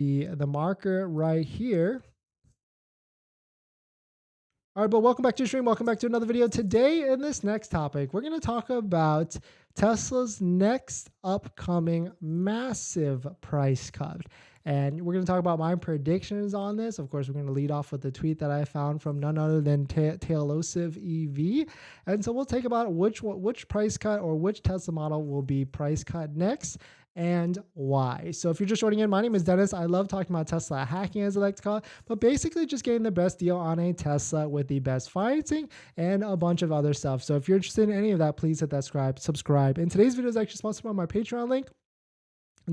the marker right here. All right, but welcome back to the stream. Welcome back to another video. Today, in this next topic, we're going to talk about Tesla's next upcoming massive price cut. And we're going to talk about my predictions on this. Of course, we're going to lead off with the tweet that I found from none other than Tailosive EV. And so we'll take about which price cut or which Tesla model will be price cut next and why. So if you're just joining in, my name is Dennis. I love talking about Tesla hacking, as I like to call it, but basically just getting the best deal on a Tesla with the best financing and a bunch of other stuff. So if you're interested in any of that, please hit that subscribe. And today's video is actually sponsored by my Patreon link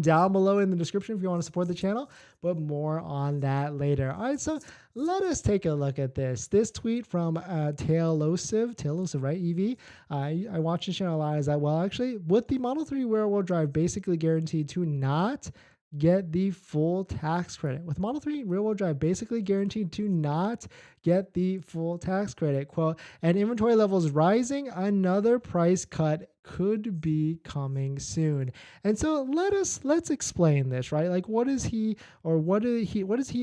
down below in the description if you want to support the channel, but more on that later. All right, so let us take a look at this tweet from Tailosive, right, EV. I watch this channel a lot. Is that, well, actually, with the Model 3 rear-wheel drive basically guaranteed to not get the full tax credit. With Model 3 rear-wheel drive basically guaranteed to not get the full tax credit. Quote, and inventory levels rising, another price cut could be coming soon. And so let's explain this, right? Like, what does he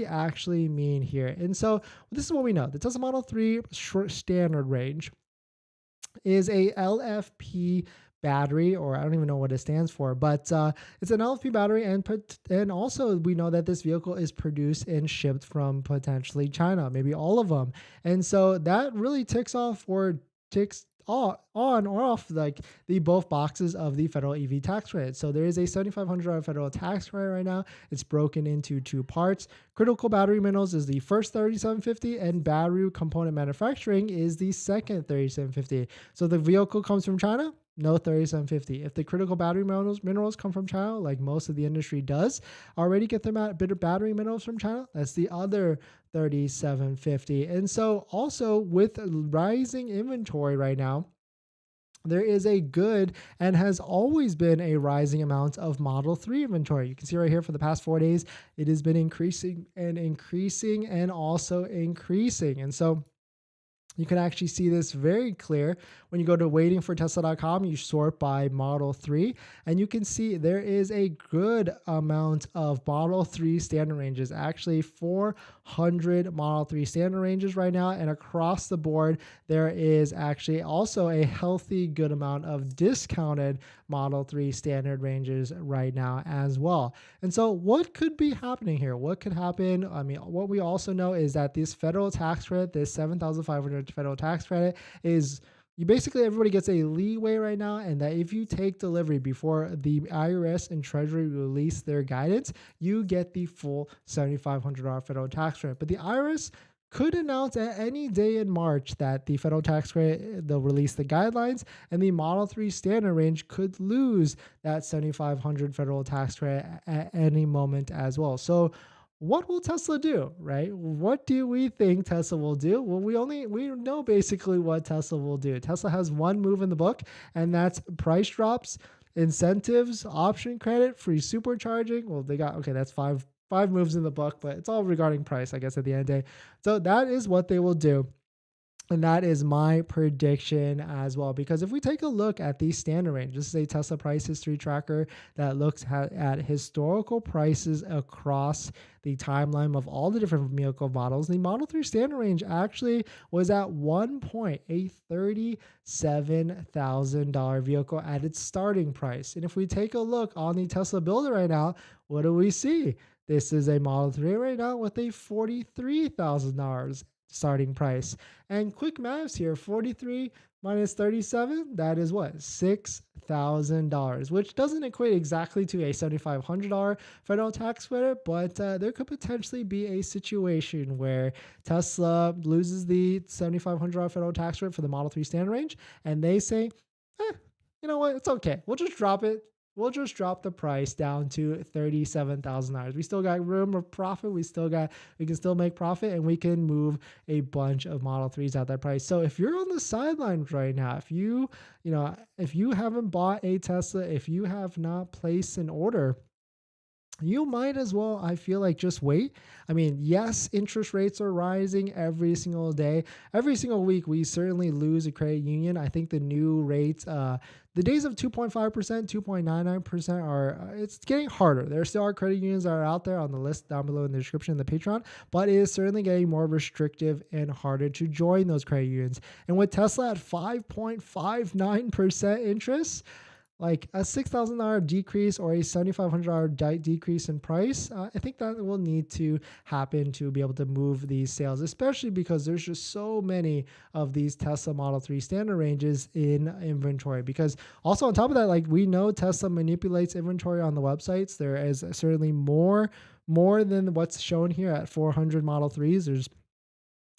actually mean here? And so this is what we know. The Tesla Model 3 standard range is a LFP battery, or I don't even know what it stands for, but it's an LFP battery, and also we know that this vehicle is produced and shipped from potentially China, maybe all of them, and so that really ticks on or off like the both boxes of the federal EV tax credit. So there is a $7,500 federal tax credit right now. It's broken into two parts. Critical battery minerals is the first $3,750, and battery component manufacturing is the second $3,750. So the vehicle comes from China, no $3,750. If the critical battery minerals come from China, like most of the industry does already get their battery minerals from China, that's the other $3,750. And so also with rising inventory right now, there is a good and has always been a rising amount of Model 3 inventory. You can see right here for the past 4 days, it has been increasing and also increasing. And so you can actually see this very clear when you go to waitingfortesla.com. You sort by Model 3, and you can see there is a good amount of Model 3 standard ranges, actually 400 Model 3 standard ranges right now. And across the board, there is actually also a healthy good amount of discounted Model 3 standard ranges right now as well. And so what could be happening here? What could happen? I mean, what we also know is that this federal tax credit, this $7,500 federal tax credit, is everybody gets a leeway right now, and that if you take delivery before the IRS and Treasury release their guidance, you get the full $7,500 federal tax credit. But the IRS could announce at any day in March that the federal tax credit, they'll release the guidelines, and the Model 3 standard range could lose that $7,500 federal tax credit at any moment as well. So what will Tesla do, right? What do we think Tesla will do? Well, we know basically what Tesla will do. Tesla has one move in the book, and that's price drops, incentives, option credit, free supercharging. Well, that's five moves in the book, but it's all regarding price, I guess, at the end of the day. So that is what they will do. And that is my prediction as well. Because if we take a look at the standard range, this is a Tesla price history tracker that looks at historical prices across the timeline of all the different vehicle models. The Model 3 standard range actually was at one point a $37,000 vehicle at its starting price. And if we take a look on the Tesla Builder right now, what do we see? This is a Model 3 right now with a $43,000 starting price. And quick maths here, 43 minus 37, that is what? $6,000, which doesn't equate exactly to a $7,500 federal tax credit, but there could potentially be a situation where Tesla loses the $7,500 federal tax credit for the Model 3 standard range, and they say, you know what, it's okay. We'll just drop it. We'll just drop the price down to $37,000. We still got room of profit. We can still make profit, and we can move a bunch of Model 3s at that price. So if you're on the sidelines right now, if you haven't bought a Tesla, if you have not placed an order, you might as well, I feel like, just wait. I mean, yes, interest rates are rising every single day. Every single week, we certainly lose a credit union. I think the new rates, the days of 2.5%, 2.99% are, it's getting harder. There still are credit unions that are out there on the list down below in the description in the Patreon, but it is certainly getting more restrictive and harder to join those credit unions. And with Tesla at 5.59% interest, like a $6,000 decrease or a $7,500 decrease in price, I think that will need to happen to be able to move these sales, especially because there's just so many of these Tesla Model 3 standard ranges in inventory. Because also on top of that, like we know Tesla manipulates inventory on the websites. There is certainly more than what's shown here at 400 Model 3s.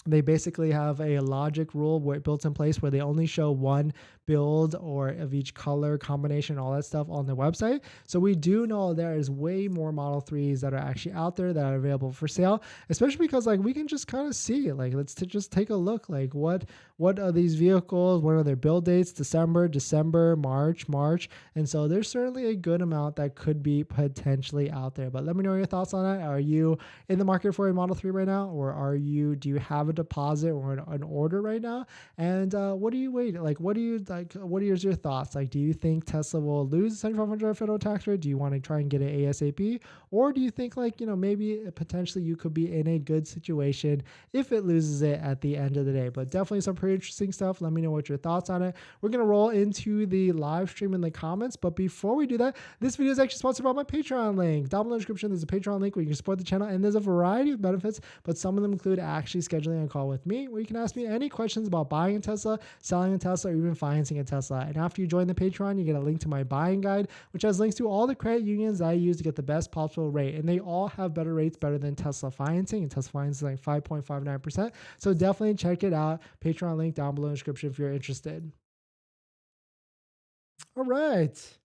They basically have a logic rule built in place where they only show one build or of each color combination, all that stuff on the website. So we do know there is way more Model 3s that are actually out there that are available for sale, especially because like we can just kind of see it. Like just take a look. Like what are these vehicles? What are their build dates? December, March. And so there's certainly a good amount that could be potentially out there. But let me know your thoughts on it. Are you in the market for a Model 3 right now, or do you have a deposit or an order right now? And what do you wait? Like, what do you like? What are your thoughts? Like, do you think Tesla will lose the 7,500 federal tax rate? Do you want to try and get it ASAP, or do you think like maybe potentially you could be in a good situation if it loses it at the end of the day? But definitely some pretty interesting stuff. Let me know what your thoughts on it. We're gonna roll into the live stream in the comments, but before we do that, this video is actually sponsored by my Patreon link. Down below in the description, there's a Patreon link where you can support the channel, and there's a variety of benefits, but some of them include actually scheduling a call with me where you can ask me any questions about buying a Tesla, selling a Tesla, or even financing a Tesla. And after you join the Patreon, you get a link to my buying guide, which has links to all the credit unions that I use to get the best possible rate. And they all have better rates, better than Tesla financing. And Tesla financing is like 5.59%. So definitely check it out. Patreon link down below in the description if you're interested. All right.